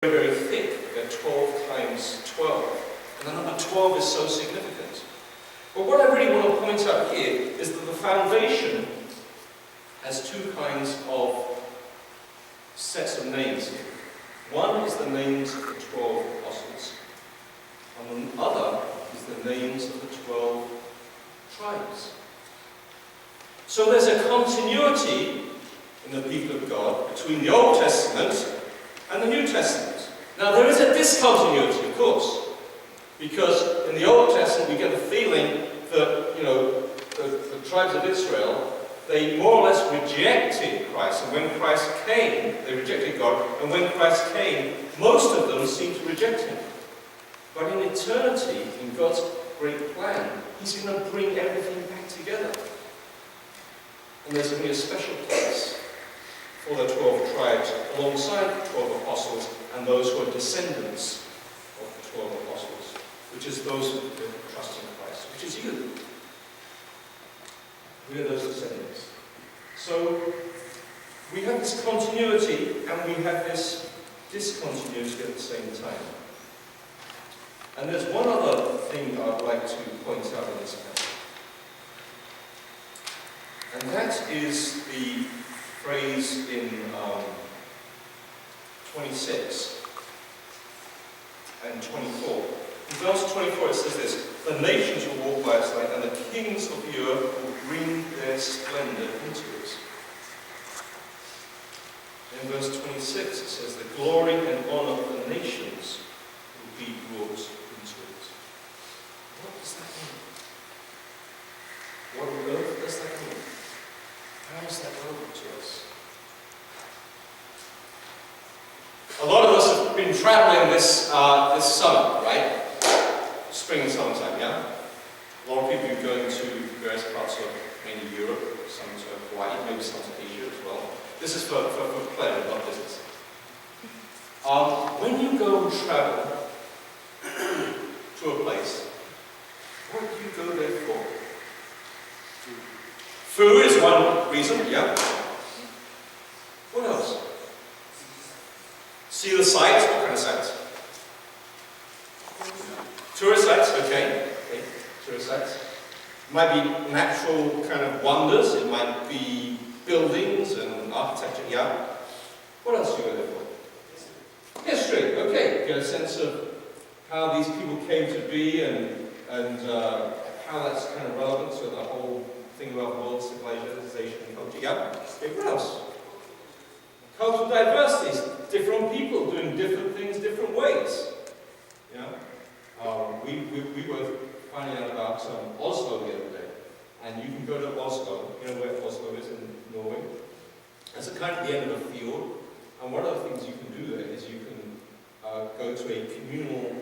very thick. They're 12 times 12. And the number 12 is so significant. But what I really want to point out here is that the foundation has two kinds of sets of names here. One is the names of the 12 apostles, and the other is the names of the 12 tribes. So there's a continuity in the people of God between the Old Testament and the New Testament. Now there is a discontinuity, of course, because in the Old Testament we get the feeling that, the tribes of Israel, they more or less rejected Christ, and when Christ came, they rejected God, and when Christ came, most of them seemed to reject him. But in eternity, in God's great plan, he's going to bring everything back together. And there's going to be a special place for the 12 tribes, alongside the 12 apostles, and those who are descendants of the 12 apostles, which is those who trust in Christ, which is you. We are those descendants. So, we have this continuity, and we have this discontinuity at the same time. And there's one other thing I'd like to point out in this passage. And that is the phrase in 26 and 24. In verse 24 it says this: "The nations will walk by its light, and the kings of the earth will bring their splendor into it." In verse 26 it says, "The glory and honor of the nations will be brought into it." What does that mean? What on earth does that mean? How is that relevant to us? A lot of us have been traveling this summer, right? Spring and summertime, yeah? A lot of people are going to various parts of mainly Europe, some to Hawaii, maybe some to Asia as well. This is for pleasure, not business. When you go and travel to a place, what do you go there for? Food is one reason, yeah. What else? See the sights? What kind of sights? Tourist sites, okay. Tourist sites. It might be natural kind of wonders, it might be buildings and architecture, yeah. What else do you go there for? History, okay. Get a sense of how these people came to be and how that's kind of relevant to the whole thing about world civilization and culture. Yeah. Okay, what else? Cultural diversity, different people doing different things different ways. Yeah. We were finding out about Oslo the other day, and you can go to Oslo. You know where Oslo is in Norway? It's a kind of the end of a field, and one of the things you can do there is you can go to a communal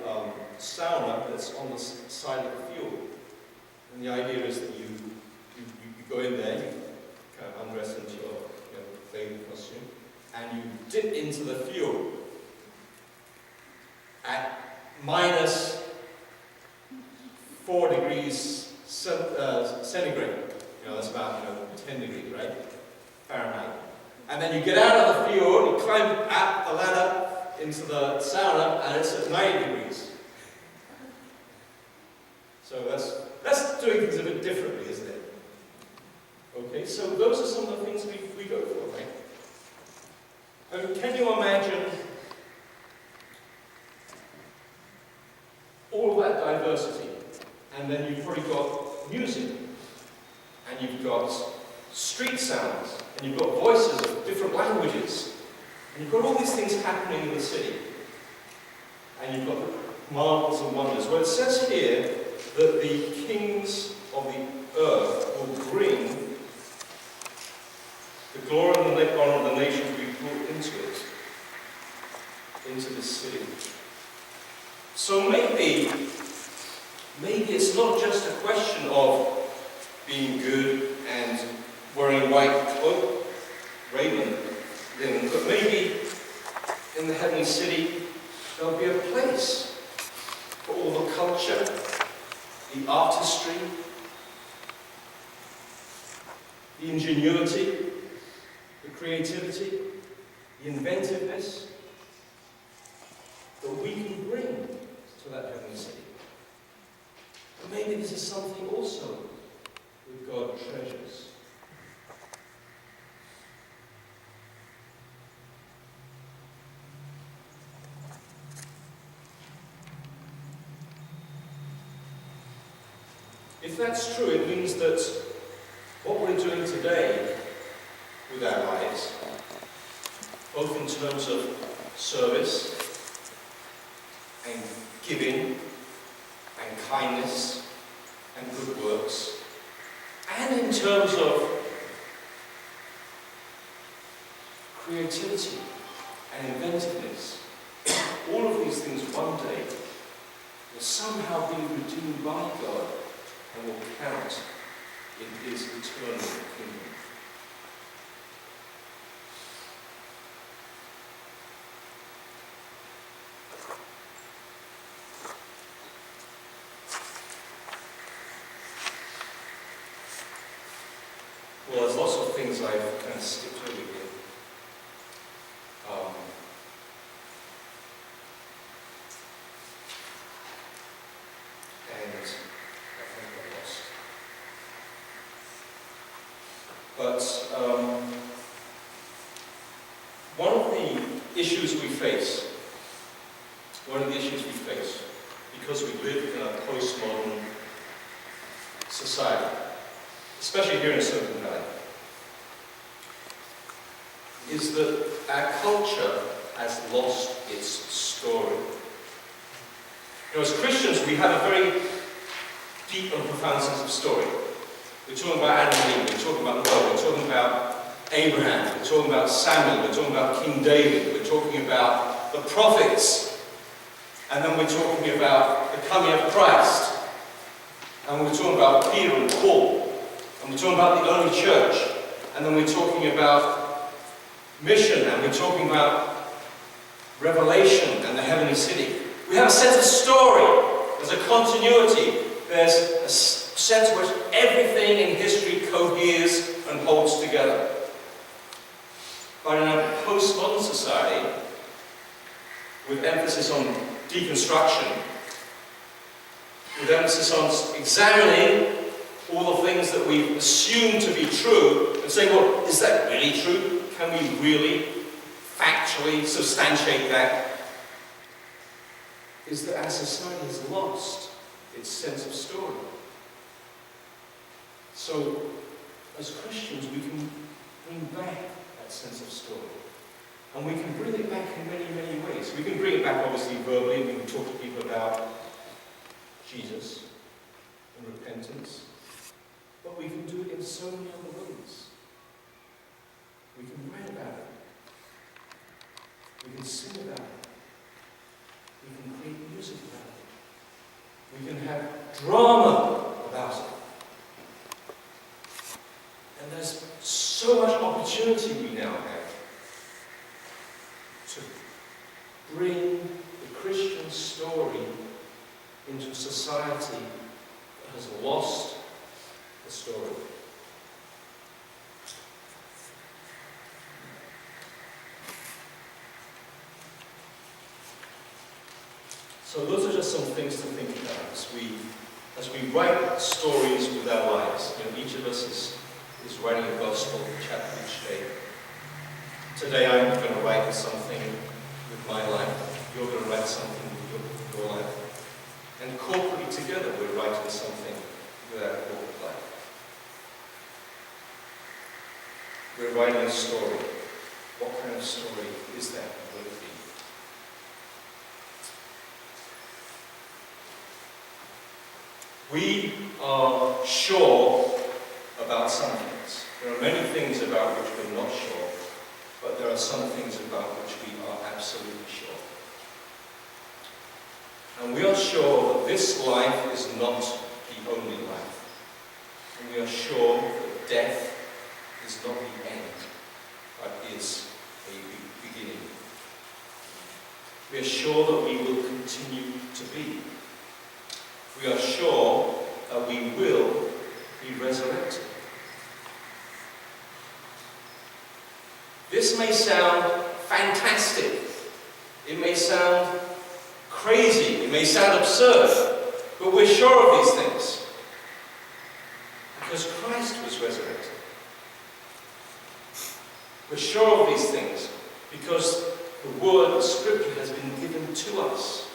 sauna that's on the side of the field. And the idea is that you go in there, you kind of undress into your bathing costume, and you dip into the fuel at minus 4 degrees centigrade. That's about 10 degrees, right? Fahrenheit. And then you get out of the fuel, you climb up the ladder into the sauna, and it's at 90 degrees. So that's doing things a bit differently, isn't it? Okay, so those are some of the things we go for, right? I mean, can you imagine all of that diversity? And then you've probably got music, and you've got street sounds, and you've got voices of different languages, and you've got all these things happening in the city. And you've got marvels and wonders. Well, it says here that the kings of the earth will bring the glory and the honor of the nations we brought into it, into this city. So maybe it's not just a question of being good and wearing white cloak, raiment, but maybe in the heavenly city there'll be a place for all the culture, the artistry, the ingenuity, the creativity, the inventiveness, to that heavenly city. But maybe this is something also that God treasures. If that's true, it means that what we're doing today with our lives, both in terms of service and giving and kindness and good works, and in terms of creativity and inventiveness, all of these things one day will somehow be redeemed by God and will count in His eternal kingdom. Well, there's lots of things I've kind of skipped over here. And I think I lost. But one of the issues we face, because we live in a postmodern society, especially here in Silicon Valley, is that our culture has lost its story. You know, as Christians, we have a very deep and profound sense of story. We're talking about Adam and Eve, we're talking about Noah, we're talking about Abraham, we're talking about Samuel, we're talking about King David, we're talking about the prophets, and then we're talking about the coming of Christ, and we're talking about Peter and Paul, and we're talking about the early church, and then we're talking about mission, and we're talking about Revelation and the heavenly city. We have a sense of story. There's a continuity. There's a sense in which everything in history coheres and holds together. But in a postmodern society, with emphasis on deconstruction, with emphasis on examining all the things that we assume to be true, and saying, well, is that really true? Can we really factually substantiate that? Is that our society has lost its sense of story. So, as Christians, we can bring back that sense of story. And we can bring it back in many, many ways. We can bring it back, obviously, verbally. We can talk to people about Jesus and repentance. But we can do it in so many other ways. We can write about it. We can sing about it. We can create music about it. We can have drama about it. And there's so much opportunity we now have to bring the Christian story into a society that has lost the story. So those are just some things to think about as we write stories with our lives. You know, each of us is writing a gospel chapter each day. Today I'm going to write something with my life. You're going to write something with your life. And corporately together we're writing something with our corporate life. We're writing a story. What kind of story is that? Will it be? We are sure about some things. There are many things about which we're not sure, but there are some things about which we are absolutely sure. And we are sure that this life is not the only life. And we are sure that death is not the end, but is a beginning. We are sure that we will continue to be. We are sure that we will be resurrected. This may sound fantastic. It may sound crazy, it may sound absurd, but we're sure of these things because Christ was resurrected. We're sure of these things because the word of Scripture has been given to us.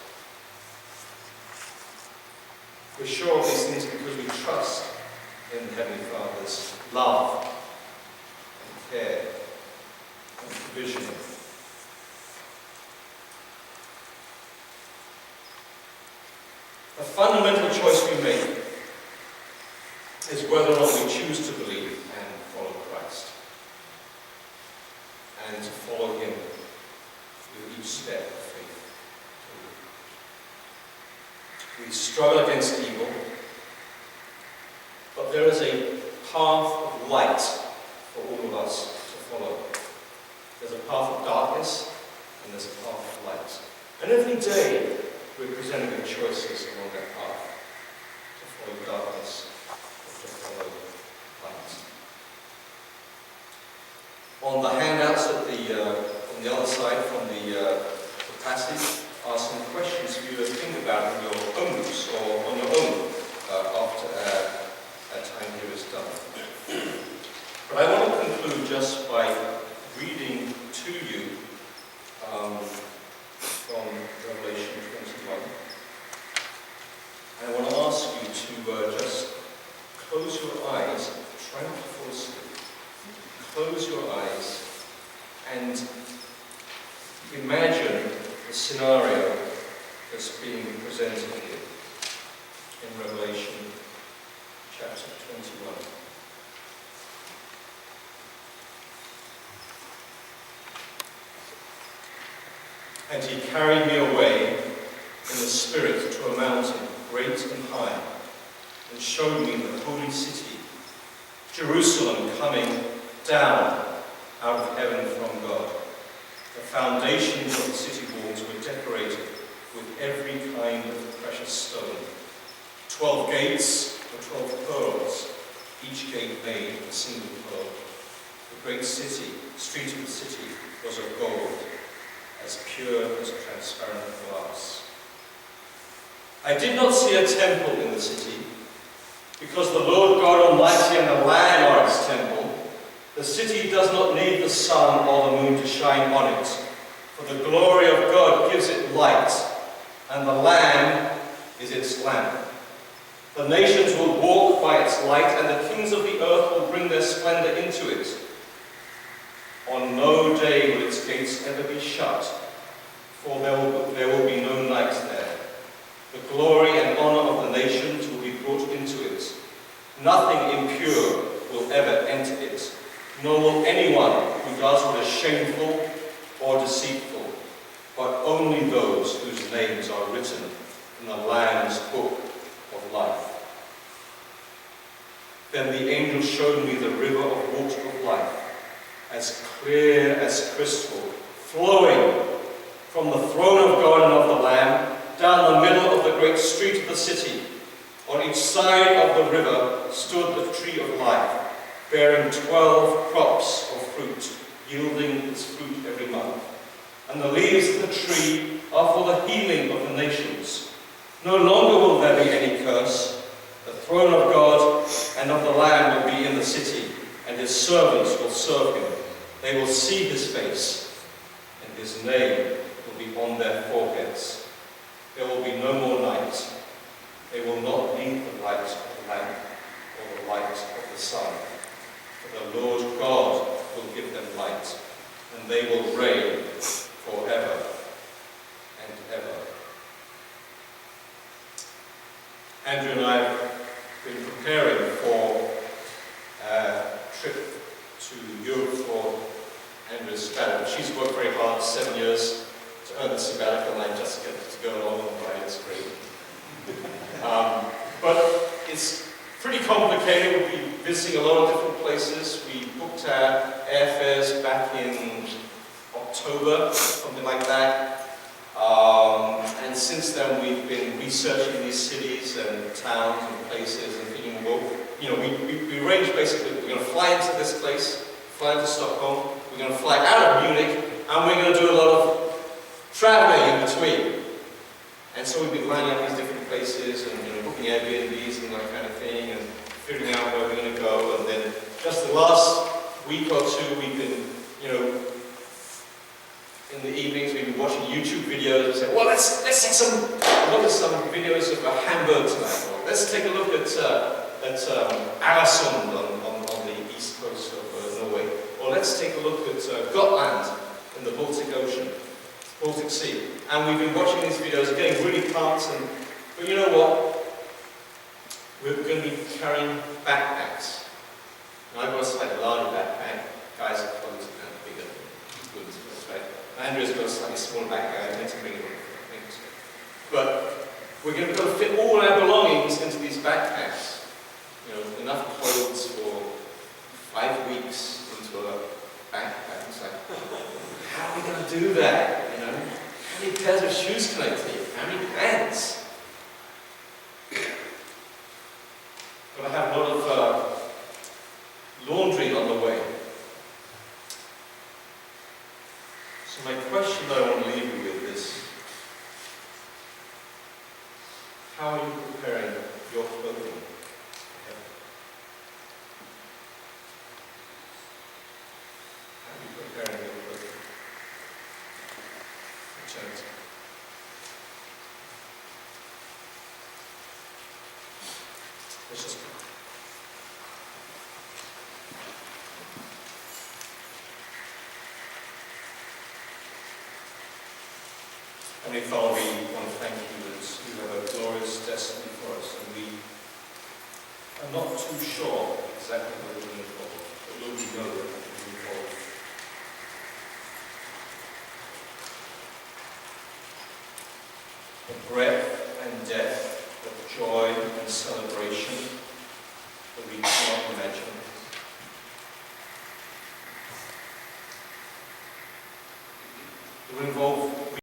We're sure of these things because we trust in the Heavenly Father's love and care and provision. The fundamental choice we make is whether or not we choose to believe and follow Christ, and to follow Him with each step of faith. We struggle against evil, but there is a path of light for all of us to follow. There's a path of darkness, and there's a path of light. And every day, we're presented with choices along that path, to follow darkness or to follow light. On the handouts at on the other side from the passage are some questions for you to think about in your own groups or on your own after our time here is done. But I want to conclude just by reading to you from Revelation 21. And I want to ask you to just close your eyes, try not to fall asleep. Close your eyes and imagine the scenario that's being presented here in Revelation chapter 21. And he carried me away in the Spirit to a mountain great and high, and showed me the holy city, Jerusalem, coming down out of heaven from God. The foundations of the city walls were decorated with every kind of precious stone. 12 gates were 12 pearls, each gate made of a single pearl. The great city, street of the city, was of gold, as pure as transparent glass. I did not see a temple in the city, because the Lord God Almighty and the Lamb are its temple. The city does not need the sun or the moon to shine on it, for the glory of God gives it light, and the Lamb is its lamp. The nations will walk by its light, and the kings of the earth will bring their splendor into it. On no day will its gates ever be shut, for there will be no night there. The glory and honor of the nations will be brought into it. Nothing impure will ever enter it, nor will anyone who does what is shameful or deceitful, but only those whose names are written in the Lamb's book of life. Then the angel showed me the river of water of life, as clear as crystal, flowing from the throne of God and of the Lamb, down the middle of the great street of the city. On each side of the river stood the tree of life, bearing 12 crops of fruit, yielding its fruit every month. And the leaves of the tree are for the healing of the nations. No longer will there be any curse. The throne of God and of the Lamb will be in the city, and his servants will serve him. They will see his face, and his name will be on their foreheads. There will be no more night. They will not need the light of the lamp or the light of the sun. For the Lord God will give them light, and they will reign forever and ever. Andrew and I have been preparing for a trip to Europe for Andrew's sabbatical. She's worked very hard, 7 years, to earn the sabbatical, and I just get to go along and ride. It's great. But it's pretty complicated. We'll be visiting a lot of different places. We booked our airfares back in October, something like that. And since then we've been researching these cities and towns and places and thinking, well, you know, we arranged basically, we're going to fly into this place, fly into Stockholm, we're going to fly out of Munich, and we're going to do a lot of traveling in between. And so we've been lining up these different places and booking Airbnbs and that kind of thing and figuring out where we're going to go. And then just the last week or two we've been, in the evenings we've been watching YouTube videos and said, well, let's take look at some videos of Hamburg tonight. Or let's take a look at Alasund on the east coast of Norway. Or let's take a look at Gotland in the Baltic Sea. And we've been watching these videos, getting really pumped. But you know what? We're going to be carrying backpacks. And I've got a slightly larger backpack. Guys are clothes are kind of bigger than goods, that's right. Andrew's got a slightly smaller backpack. I meant to bring it on. But we're going to fit all our belongings into these backpacks. Enough clothes for 5 weeks into a backpack. It's like, how are we going to do that? How many pairs of shoes can I take? How many pants? But I have a lot of laundry on the way. So my question that I want to leave you with is, how are you preparing your clothing? How are you preparing your clothing? Eternity. Let's just go. Heavenly Father, we want to thank you that you have a glorious destiny for us, and we are not too sure exactly what it will involve, but Lord, we know that it will involve the breadth and depth of joy and celebration that we cannot imagine. It will involve